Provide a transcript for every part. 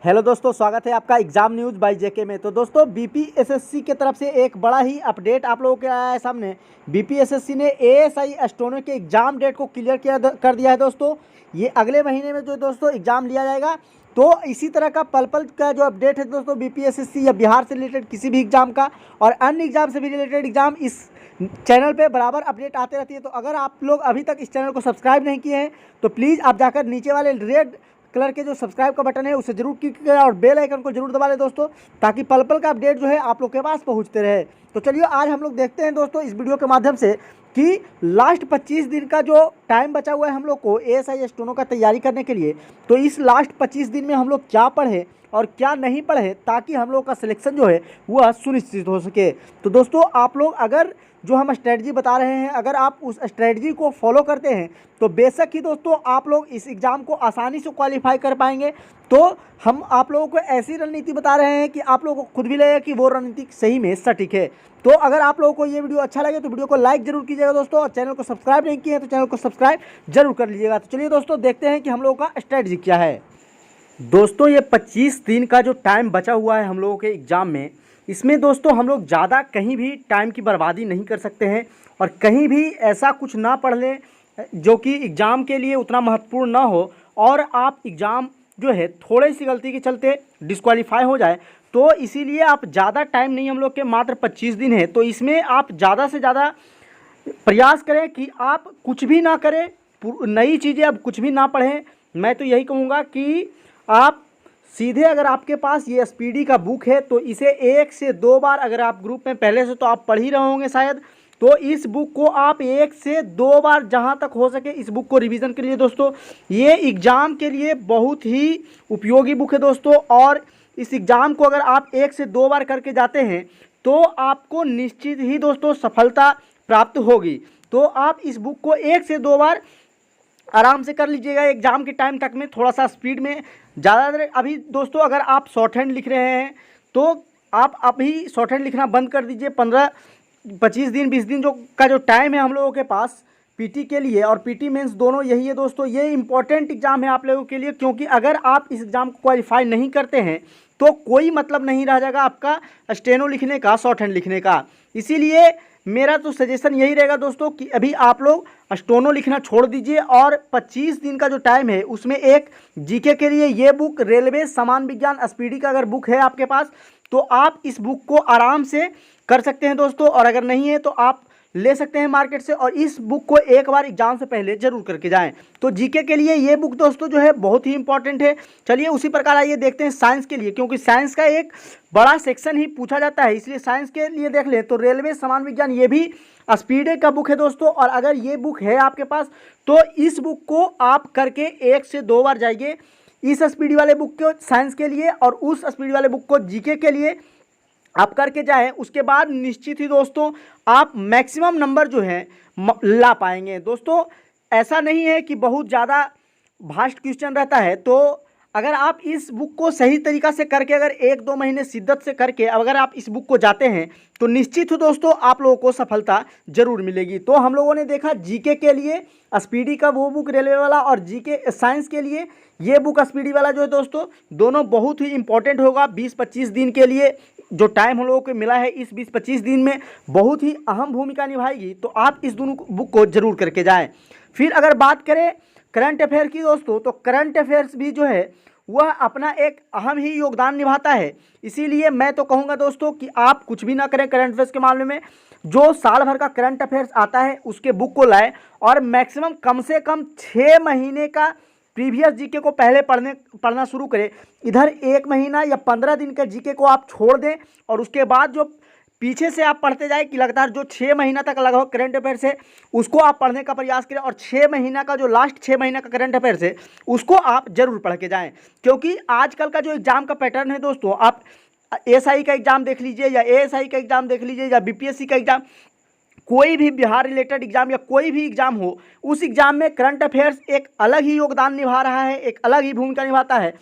Hello दोस्तों, स्वागत है आपका एग्जाम न्यूज़ बाय जेके में। तो दोस्तों बीपीएसएससी की तरफ से एक बड़ा ही अपडेट आप लोगों के आया है सामने। बीपीएसएससी ने एएसआई स्टोनो के एग्ज़ाम डेट को क्लियर कर दिया है दोस्तों। ये अगले महीने में जो दोस्तों एग्ज़ाम लिया जाएगा। तो इसी तरह का पल पल का जो अपडेट है दोस्तों बीपीएसएससी या बिहार से रिलेटेड किसी भी एग्ज़ाम का और अन्य एग्ज़ाम से भी रिलेटेड एग्ज़ाम इस चैनल पे बराबर अपडेट आते रहती है। तो अगर आप लोग अभी तक इस चैनल को सब्सक्राइब नहीं किए हैं तो प्लीज़ आप जाकर नीचे वाले रेड कलर के जो सब्सक्राइब का बटन है उसे जरूर क्लिक करें और बेल आइकन को जरूर दबा लें दोस्तों, ताकि पल पल का अपडेट जो है आप लोग के पास पहुंचते रहे। तो चलिए आज हम लोग देखते हैं दोस्तों इस वीडियो के माध्यम से कि लास्ट 25 दिन का जो टाइम बचा हुआ है हम लोग को एएसआई स्टोनो का तैयारी करने के लिए, तो इस लास्ट 25 दिन में हम लोग क्या पढ़े और क्या नहीं पढ़े ताकि हम लोग का सिलेक्शन जो है वह सुनिश्चित हो सके। तो दोस्तों आप लोग अगर जो हम स्ट्रेटजी बता रहे हैं अगर आप उस स्ट्रेटजी को फॉलो करते हैं तो बेशक ही दोस्तों आप लोग इस एग्ज़ाम को आसानी से क्वालिफाई कर पाएंगे। तो हम आप लोगों को ऐसी रणनीति बता रहे हैं कि आप लोगों को खुद भी लगेगा कि वो रणनीति सही में सटीक है। तो अगर आप लोगों को ये वीडियो अच्छा लगे तो वीडियो को लाइक जरूर कीजिएगा दोस्तों, और चैनल को सब्सक्राइब नहीं किए हैं तो चैनल को सब्सक्राइब जरूर कर लीजिएगा। तो चलिए दोस्तों देखते हैं कि हम लोगों का स्ट्रेटजी क्या है। दोस्तों ये 25 दिन का जो टाइम बचा हुआ है हम लोगों के एग्ज़ाम में, इसमें दोस्तों हम लोग ज़्यादा कहीं भी टाइम की बर्बादी नहीं कर सकते हैं और कहीं भी ऐसा कुछ ना पढ़ लें जो कि एग्ज़ाम के लिए उतना महत्वपूर्ण ना हो और आप एग्ज़ाम जो है थोड़ी सी गलती के चलते डिस्क्वालीफाई हो जाए। तो इसीलिए आप ज़्यादा टाइम नहीं, हम लोग के मात्र 25 दिन है, तो इसमें आप ज़्यादा से ज़्यादा प्रयास करें कि आप कुछ भी ना करें, नई चीज़ें अब कुछ भी ना पढ़ें। मैं तो यही कहूँगा कि आप सीधे अगर आपके पास ये एसपीडी का बुक है तो इसे 1 से 2 बार, अगर आप ग्रुप में पहले से तो आप पढ़ ही रहे होंगे शायद, तो इस बुक को आप 1 से 2 बार जहाँ तक हो सके इस बुक को रिवीजन के लिए दोस्तों। ये एग्ज़ाम के लिए बहुत ही उपयोगी बुक है दोस्तों, और इस एग्ज़ाम को अगर आप 1 से 2 बार करके जाते हैं तो आपको निश्चित ही दोस्तों सफलता प्राप्त होगी। तो आप इस बुक को 1 से 2 बार आराम से कर लीजिएगा एग्ज़ाम के टाइम तक में, थोड़ा सा स्पीड में ज़्यादातर। अभी दोस्तों अगर आप शॉर्ट हैंड लिख रहे हैं तो आप अभी शॉर्ट हैंड लिखना बंद कर दीजिए। 25 दिन 20 दिन का जो टाइम है हम लोगों के पास पीटी के लिए और पीटी मेंस दोनों यही है दोस्तों। ये इंपॉर्टेंट एग्ज़ाम है आप लोगों के लिए, क्योंकि अगर आप इस एग्ज़ाम को क्वालिफाई नहीं करते हैं तो कोई मतलब नहीं रह जाएगा आपका स्टेनो लिखने का, शॉर्ट हैंड लिखने का। इसीलिए मेरा तो सजेशन यही रहेगा दोस्तों कि अभी आप लोग स्टोनो लिखना छोड़ दीजिए और 25 दिन का जो टाइम है उसमें एक जीके के लिए ये बुक रेलवे समान विज्ञान एसपीडी का अगर बुक है आपके पास तो आप इस बुक को आराम से कर सकते हैं दोस्तों, और अगर नहीं है तो आप ले सकते हैं मार्केट से, और इस बुक को एक बार एग्जाम से पहले जरूर करके जाएं। तो जीके के लिए ये बुक दोस्तों जो है बहुत ही इंपॉर्टेंट है। चलिए उसी प्रकार आइए देखते हैं साइंस के लिए, क्योंकि साइंस का एक बड़ा सेक्शन ही पूछा जाता है, इसलिए साइंस के लिए देख लें तो रेलवे समान विज्ञान ये भी स्पीडे का बुक है दोस्तों। और अगर ये बुक है आपके पास तो इस बुक को आप करके 1 से 2 बार जाइए इस स्पीडी वाले बुक को साइंस के लिए और उस स्पीडी वाले बुक को जीके के लिए आप करके जाएं। उसके बाद निश्चित ही दोस्तों आप मैक्सिमम नंबर जो है ला पाएंगे दोस्तों। ऐसा नहीं है कि बहुत ज़्यादा भास्ट क्वेश्चन रहता है, तो अगर आप इस बुक को सही तरीक़ा से करके अगर 1-2 महीने शिद्दत से करके अगर आप इस बुक को जाते हैं तो निश्चित हो दोस्तों आप लोगों को सफलता जरूर मिलेगी। तो हम लोगों ने देखा जीके के लिए स्पीडी का वो बुक रेलवे वाला और जीके साइंस के लिए ये बुक स्पीडी वाला जो है दोस्तों, दोनों बहुत ही इंपॉर्टेंट होगा। 20-25 दिन के लिए जो टाइम हम लोगों को मिला है, इस 20-25 दिन में बहुत ही अहम भूमिका निभाएगी। तो आप इस दोनों बुक को जरूर करके जाएं। फिर अगर बात करें करंट अफेयर की दोस्तों, तो करंट अफेयर्स भी जो है वह अपना एक अहम ही योगदान निभाता है। इसीलिए मैं तो कहूँगा दोस्तों कि आप कुछ भी ना करें करंट अफेयर्स के मामले में। जो साल भर का करंट अफेयर्स आता है उसके बुक को लाएं और मैक्सिमम कम से कम 6 महीने का प्रीवियस जीके को पहले पढ़ना शुरू करें। इधर 1 महीना या 15 दिन का जीके को आप छोड़ दें और उसके बाद जो पीछे से आप पढ़ते जाए कि लगातार जो 6 महीना तक लगभग करंट अफेयर्स है उसको आप पढ़ने का प्रयास करें, और 6 महीना का जो लास्ट 6 महीना का करंट अफेयर्स है उसको आप जरूर पढ़ के जाएं। क्योंकि आजकल का जो एग्ज़ाम का पैटर्न है दोस्तों, आप एएसआई का एग्ज़ाम देख लीजिए या एएसआई का एग्ज़ाम देख लीजिए या बीपीएससी का एग्ज़ाम, कोई भी बिहार रिलेटेड एग्ज़ाम या कोई भी एग्ज़ाम हो, उस एग्ज़ाम में करंट अफेयर्स एक अलग ही योगदान निभा रहा है, एक अलग ही भूमिका निभाता है।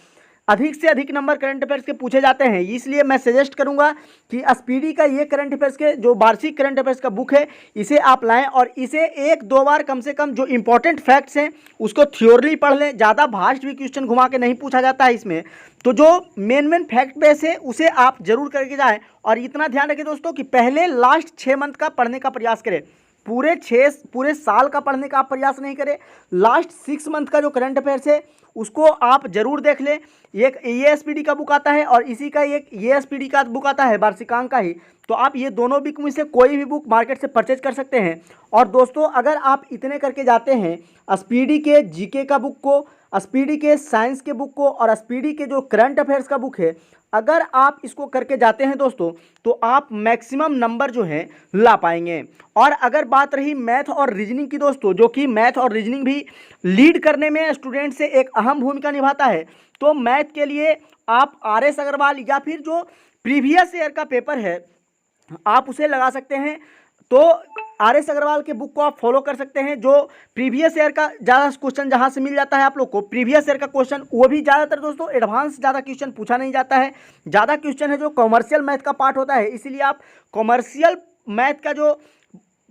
अधिक से अधिक नंबर करंट अफेयर्स के पूछे जाते हैं। इसलिए मैं सजेस्ट करूंगा कि स्पीडी का ये करंट अफेयर्स के जो वार्षिक करंट अफेयर्स का बुक है इसे आप लाएं और इसे 1-2 बार कम से कम जो इंपॉर्टेंट फैक्ट्स हैं उसको थ्योरली पढ़ लें। ज़्यादा भास्ट भी क्वेश्चन घुमा के नहीं पूछा जाता है इसमें, तो जो मेन फैक्ट बेस है उसे आप जरूर करके जाएँ। और इतना ध्यान रखें दोस्तों कि पहले लास्ट 6 मंथ का पढ़ने का प्रयास करें, पूरे साल का पढ़ने का आप प्रयास नहीं करें। लास्ट 6 मंथ का जो करंट अफेयर्स है उसको आप जरूर देख लें। एक एएसपीडी का बुक आता है और इसी का एक एएसपीडी का बुक आता है वार्षिकांक का ही, तो आप ये दोनों बुक में से कोई भी बुक मार्केट से परचेज कर सकते हैं। और दोस्तों अगर आप इतने करके जाते हैं, स्पीडी के जीके का बुक को, स्पीडी के साइंस के बुक को और स्पीडी के जो करंट अफेयर्स का बुक है, अगर आप इसको करके जाते हैं दोस्तों तो आप मैक्सिमम नंबर जो है ला पाएंगे। और अगर बात रही मैथ और रीजनिंग की दोस्तों, जो कि मैथ और रीजनिंग भी लीड करने में स्टूडेंट से एक अहम भूमिका निभाता है, तो मैथ के लिए आप आरएस अग्रवाल या फिर जो प्रीवियस ईयर का पेपर है आप उसे लगा सकते हैं। तो आरएस अग्रवाल के बुक को आप फॉलो कर सकते हैं। जो प्रीवियस ईयर का ज़्यादा क्वेश्चन जहां से मिल जाता है आप लोग को, प्रीवियस ईयर का क्वेश्चन वो भी ज़्यादातर दोस्तों एडवांस ज़्यादा क्वेश्चन पूछा नहीं जाता है। ज़्यादा क्वेश्चन है जो कॉमर्शियल मैथ का पार्ट होता है, इसीलिए आप कॉमर्शियल मैथ का जो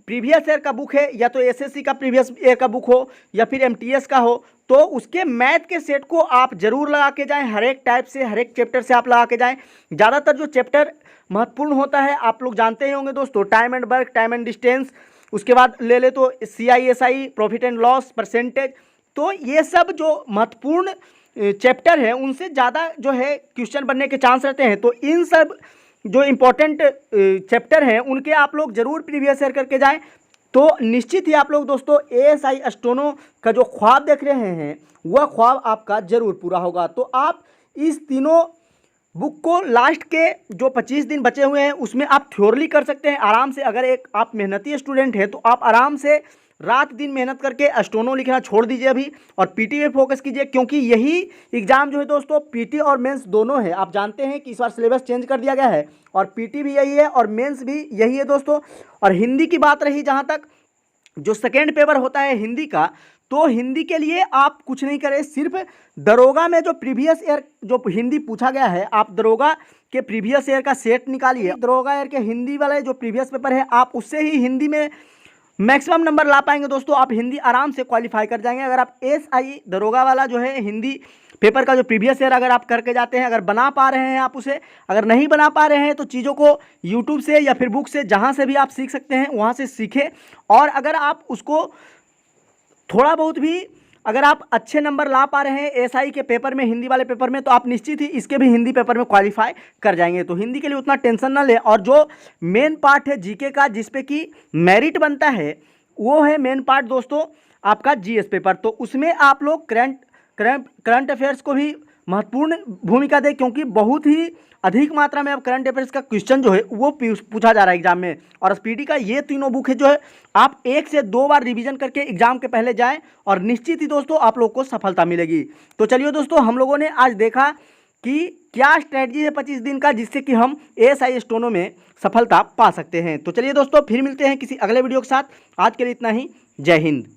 प्रीवियस ईयर का बुक है, या तो एसएससी का प्रीवियस ईयर का बुक हो या फिर एमटीएस का हो, तो उसके मैथ के सेट को आप जरूर लगा के जाएं। हर एक टाइप से, हर एक चैप्टर से आप लगा के जाएं। ज़्यादातर जो चैप्टर महत्वपूर्ण होता है आप लोग जानते ही होंगे दोस्तों, time and work, time and distance, उसके बाद ले ले तो CISI, profit and loss, percentage, तो ये सब जो महत्वपूर्ण चैप्टर है उनसे ज़्यादा जो है क्वेश्चन बनने के चांस रहते हैं। तो इन सब जो इम्पोर्टेंट चैप्टर हैं उनके आप लोग जरूर प्रीवियस ईयर करके जाएं, तो निश्चित ही आप लोग दोस्तों ASI स्टोनो का जो ख्वाब देख रहे हैं वह ख्वाब आपका जरूर पूरा होगा। तो आप इस तीनों बुक को लास्ट के जो 25 दिन बचे हुए हैं उसमें आप थ्योरली कर सकते हैं आराम से। अगर एक आप मेहनती स्टूडेंट हैं तो आप आराम से रात दिन मेहनत करके स्टोनो लिखना छोड़ दीजिए अभी और पीटी पे फोकस कीजिए, क्योंकि यही एग्जाम जो है दोस्तों पीटी और मेंस दोनों है। आप जानते हैं कि इस बार सिलेबस चेंज कर दिया गया है और पीटी भी यही है और मेंस भी यही है दोस्तों। और हिंदी की बात रही जहाँ तक, जो सेकेंड पेपर होता है हिंदी का, तो हिंदी के लिए आप कुछ नहीं करें, सिर्फ दरोगा में जो प्रीवियस ईयर जो हिंदी पूछा गया है आप दरोगा के प्रीवियस ईयर का सेट निकालिए। दरोगा ईयर के हिंदी वाले जो प्रीवियस पेपर है आप उससे ही हिंदी में मैक्सिमम नंबर ला पाएंगे दोस्तों। आप हिंदी आराम से क्वालिफाई कर जाएंगे अगर आप SI दरोगा वाला जो है हिंदी पेपर का जो प्रीवियस ईयर अगर आप करके जाते हैं। अगर बना पा रहे हैं आप उसे, अगर नहीं बना पा रहे हैं तो चीज़ों को यूट्यूब से या फिर बुक से जहाँ से भी आप सीख सकते हैं वहाँ से सीखें। और अगर आप उसको थोड़ा बहुत भी अगर आप अच्छे नंबर ला पा रहे हैं SI के पेपर में, हिंदी वाले पेपर में, तो आप निश्चित ही इसके भी हिंदी पेपर में क्वालिफाई कर जाएंगे। तो हिंदी के लिए उतना टेंशन ना लें। और जो मेन पार्ट है जीके का जिसपे कि मेरिट बनता है वो है मेन पार्ट दोस्तों आपका GS पेपर। तो उसमें आप लोग करंट अफेयर्स को भी महत्वपूर्ण भूमिका दें, क्योंकि बहुत ही अधिक मात्रा में अब करंट अफेयर्स का क्वेश्चन जो है वो पूछा जा रहा है एग्जाम में। और स्पीडी का ये तीनों बुक है जो है आप 1 से 2 बार रिवीजन करके एग्जाम के पहले जाएं और निश्चित ही दोस्तों आप लोग को सफलता मिलेगी। तो चलिए दोस्तों, हम लोगों ने आज देखा कि क्या स्ट्रैटेजी है 25 दिन का जिससे कि हम ASI स्टोनो में सफलता पा सकते हैं। तो चलिए दोस्तों, फिर मिलते हैं किसी अगले वीडियो के साथ। आज के लिए इतना ही। जय हिंद।